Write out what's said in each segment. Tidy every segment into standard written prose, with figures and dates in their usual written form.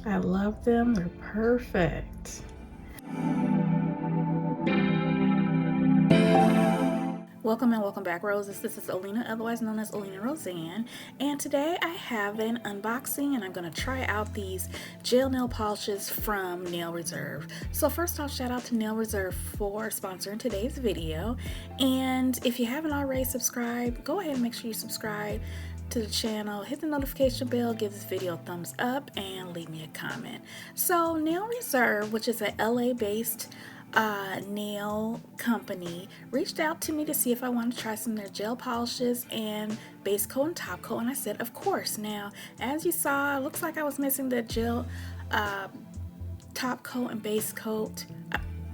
I love them. They're perfect. Welcome and welcome back, Roses. This is Olena, otherwise known as OlenaRosanne, and today I have an unboxing and I'm going to try out these gel nail polishes from Nail Reserve. So first off, shout out to Nail Reserve for sponsoring today's video, and if you haven't already subscribed, go ahead and make sure you subscribe to the channel, hit the notification bell, give this video a thumbs up, and leave me a comment. So Nail Reserve, which is a LA based nail company, reached out to me to see if I wanted to try some of their gel polishes and base coat and top coat, and I said of course. Now as you saw, it looks like I was missing the gel top coat and base coat,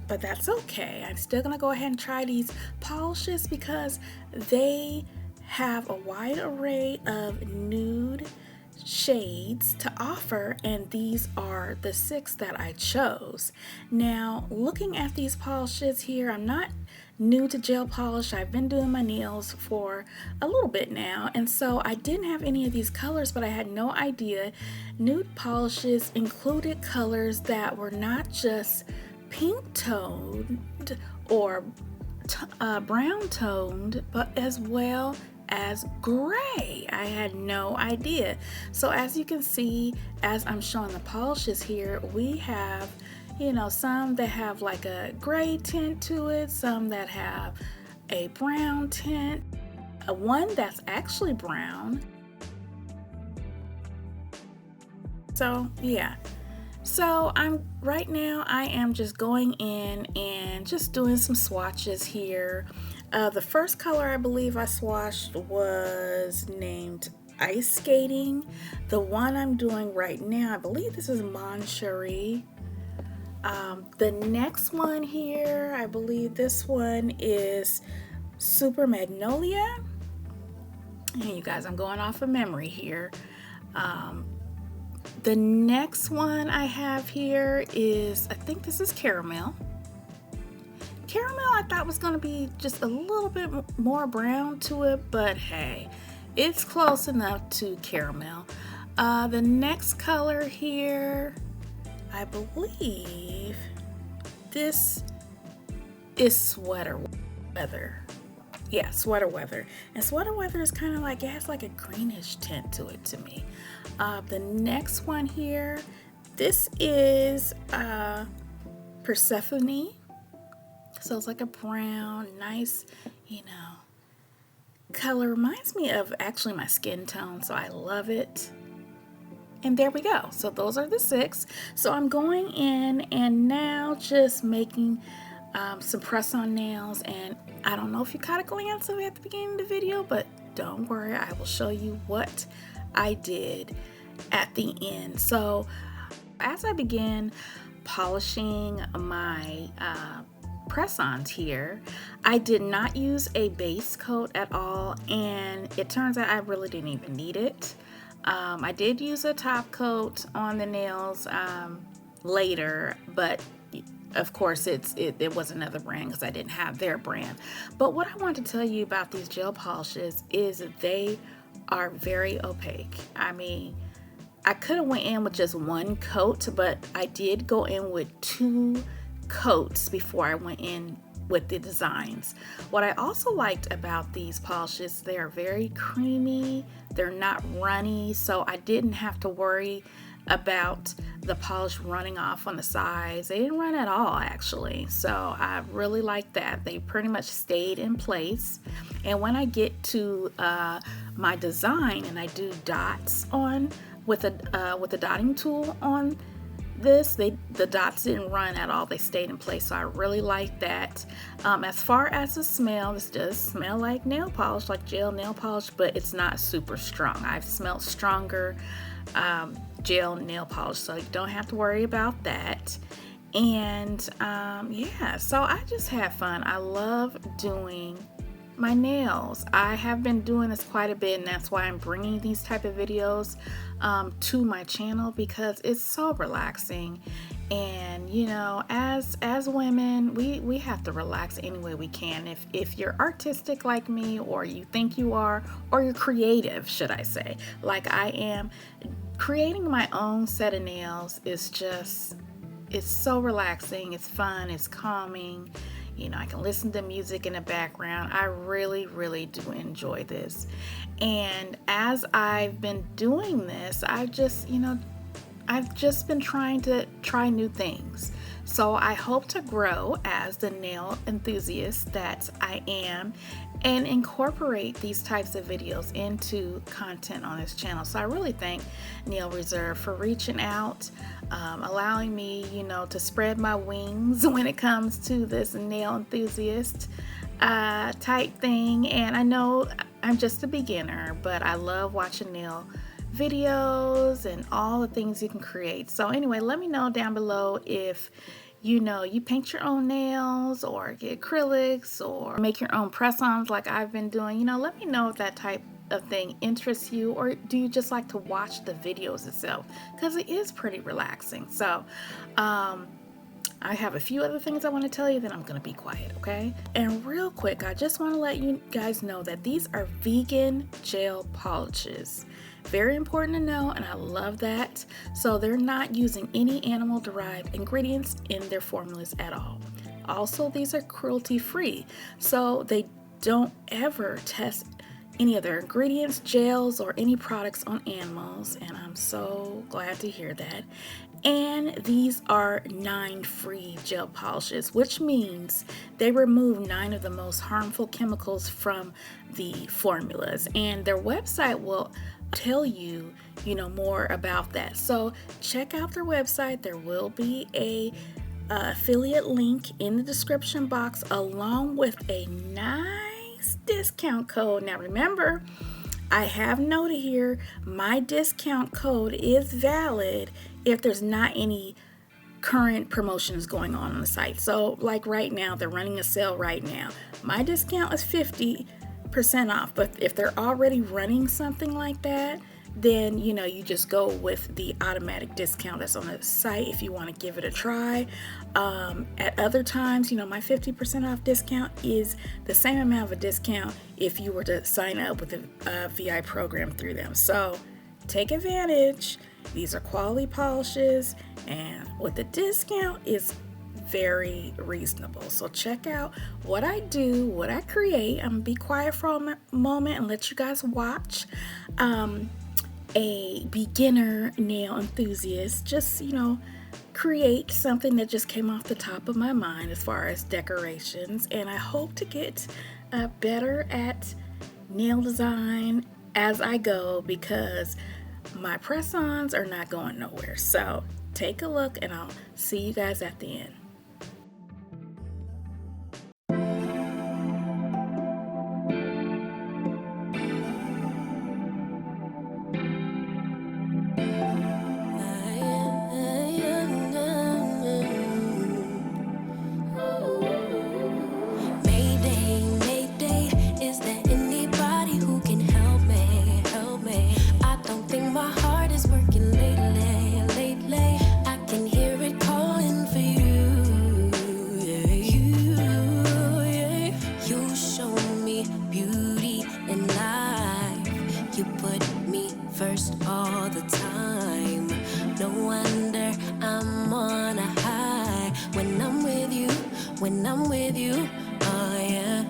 but that's okay. I'm still gonna go ahead and try these polishes because they have a wide array of nude shades to offer, and these are the 6 that I chose. Now looking at these polishes here, I'm not new to gel polish. I've been doing my nails for a little bit now, and so I didn't have any of these colors, but I had no idea nude polishes included colors that were not just pink toned or brown toned, but as well as gray. I had no idea. So as you can see, as I'm showing the polishes here, we have, you know, some that have like a gray tint to it, some that have a brown tint, one that's actually brown. So yeah, so right now I am just going in and just doing some swatches here. The first color I believe I swatched was named Ice Skating. The one I'm doing right now, I believe this is Mon Sheri. The next one here, I believe this one is Super Magnolia. And you guys, I'm going off of memory here. The next one I have here is, I think this is Caramel. Caramel I thought was going to be just a little bit more brown to it, but hey, it's close enough to Caramel. The next color here, I believe this is Sweater Weather. Yeah, Sweater Weather. And Sweater Weather is kind of like, it has like a greenish tint to it to me. The next one here, this is Persephone. So it's like a brown, nice, you know, color. Reminds me of actually my skin tone, so I love it. And there we go. So those are the 6. So I'm going in and now just making some press-on nails. And I don't know if you caught a glance of it at the beginning of the video, but don't worry, I will show you what I did at the end. So as I begin polishing my press-ons here, I did not use a base coat at all, and it turns out I really didn't even need it. I did use a top coat on the nails later, but of course it was another brand because I didn't have their brand. But what I want to tell you about these gel polishes is that they are very opaque. I mean, I could have went in with just one coat, but I did go in with 2 coats before I went in with the designs. What I also liked about these polishes, they are very creamy, they're not runny, so I didn't have to worry about the polish running off on the sides. They didn't run at all actually, so I really like that. They pretty much stayed in place. And when I get to my design and I do dots on with a dotting tool on this, the dots didn't run at all. They stayed in place, so I really like that. As far as the smell, this does smell like nail polish, like gel nail polish, but it's not super strong. I've smelled stronger gel nail polish, so you don't have to worry about that. And yeah, so I just had fun. I love doing my nails. I have been doing this quite a bit, and that's why I'm bringing these type of videos to my channel, because it's so relaxing. And you know, as women, we have to relax any way we can. If you're artistic like me, or you think you are, or you're creative, should I say, like I am, creating my own set of nails is just, it's so relaxing, it's fun, it's calming. You know, I can listen to music in the background. I really, really do enjoy this. And as I've been doing this, I've just been trying to try new things. So I hope to grow as the nail enthusiast that I am and incorporate these types of videos into content on this channel. So I really thank Nail Reserve for reaching out, allowing me, to spread my wings when it comes to this nail enthusiast type thing. And I know I'm just a beginner, but I love watching nail videos and all the things you can create. So anyway, let me know down below if you paint your own nails or get acrylics or make your own press-ons like I've been doing. Let me know if that type of thing interests you, or do you just like to watch the videos itself, because it is pretty relaxing. So I have a few other things I want to tell you, then I'm going to be quiet, okay? And real quick, I just want to let you guys know that these are vegan gel polishes. Very important to know, and I love that. So they're not using any animal-derived ingredients in their formulas at all. Also, these are cruelty-free, so they don't ever test any of their ingredients, gels, or any products on animals, and I'm so glad to hear that. And these are 9 free gel polishes, which means they remove 9 of the most harmful chemicals from the formulas, and their website will tell you, more about that. So check out their website. There will be a affiliate link in the description box, along with a nice discount code. Now remember, I have noted here, my discount code is valid if there's not any current promotions going on the site. So like right now, they're running a sale right now. My discount is 50% off, but if they're already running something like that, then you just go with the automatic discount that's on the site if you want to give it a try. At other times, my 50% off discount is the same amount of a discount if you were to sign up with a VI program through them. So take advantage. These are quality polishes, and with the discount is very reasonable. So check out what I do, what I create. I'm gonna be quiet for a moment and let you guys watch a beginner nail enthusiast just create something that just came off the top of my mind as far as decorations. And I hope to get better at nail design as I go, because my press-ons are not going nowhere. So take a look, and I'll see you guys at the end. When I'm with you, oh yeah,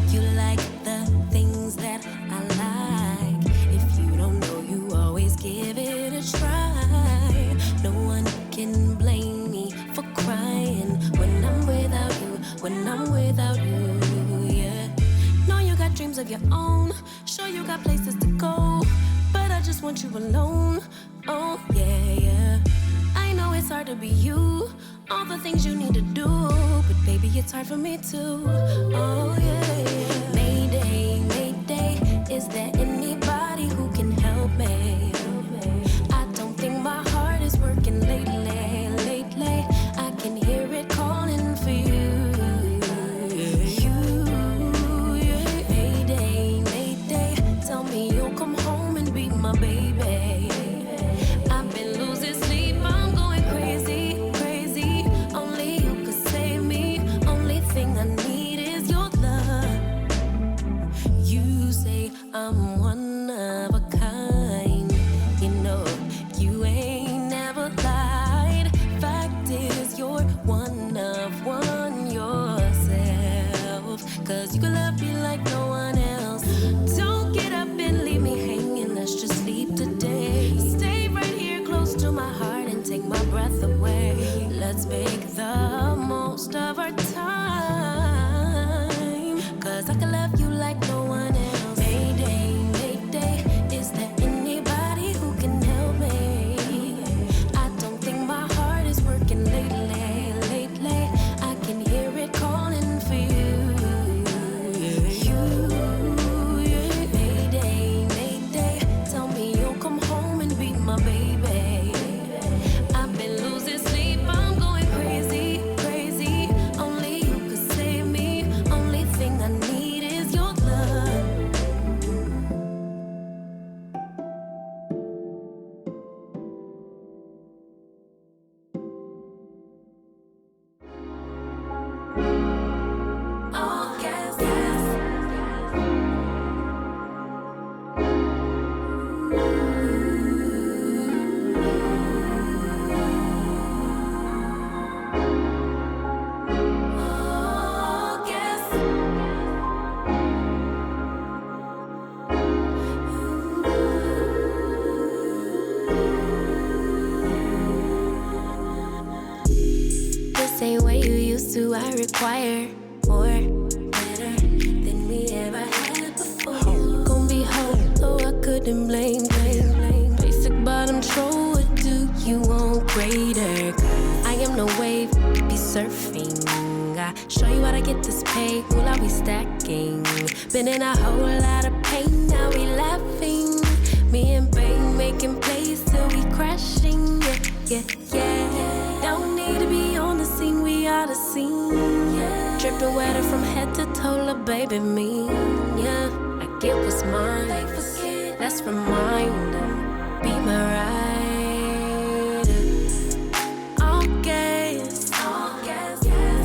you like the things that I like. If you don't know, you always give it a try. No one can blame me for crying when I'm without you, when I'm without you, yeah. Know you got dreams of your own, sure you got places to go, but I just want you alone, oh yeah, yeah. I know it's hard to be you, all the things you need to do, but baby, it's hard for me too. Oh yeah, yeah. Mayday, Mayday, is there anybody who can help me? I don't think my heart is working lately, lately. I can hear it calling for you. You, yeah. Mayday, Mayday, tell me you'll come home and be my baby. I've been losing sleep, I'm going crazy, crazy. Only you could save me. Only thing I need is your love. You say I'm acquire more, better than we ever had before. Gon' be whole, though I couldn't blame. Basic bottom troll, what do you want greater? I am no wave, be surfing. I show you how to get this pay, will I be stacking? Been in a whole lot of pain, now we laughing. Me and Bang making plays till we crashing, yeah. Don't need to be on the scene, we are the scene. Dripping wetter from head to toe, lil' baby me, yeah. I get what's mine, let's remind them, be my ride. All gas,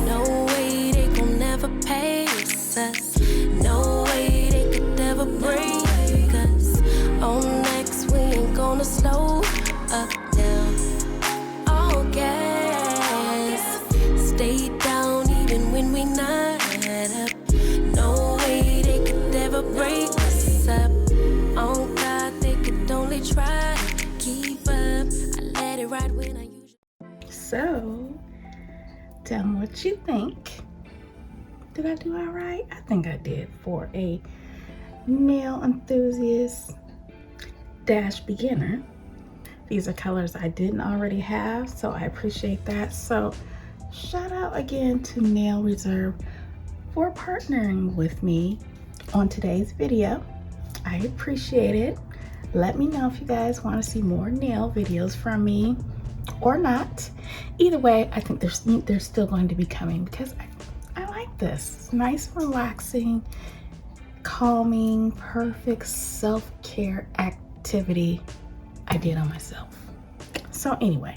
no way they gon' never pace us. No way they could ever break us. On next, we ain't gonna slow up now. All gas, stay down even when we not up. No way they could ever break us up. On God, they could only try to keep up. I let it ride when I usually. So, tell me what you think. Did I do all right? I think I did for a nail enthusiast dash beginner. These are colors I didn't already have, so I appreciate that. So, shout out again to Nail Reserve for partnering with me on today's video. I appreciate it. Let me know if you guys want to see more nail videos from me or not. Either way, I think they're still going to be coming because I like this. It's nice, relaxing, calming, perfect self-care activity I did on myself. So anyway,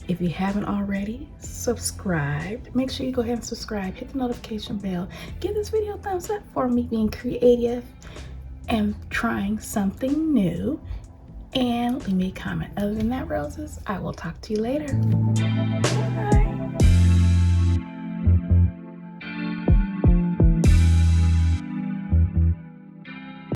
if you haven't already subscribed, make sure you go ahead and subscribe, hit the notification bell, give this video a thumbs up for me being creative and trying something new, and leave me a comment. Other than that, roses, I will talk to you later.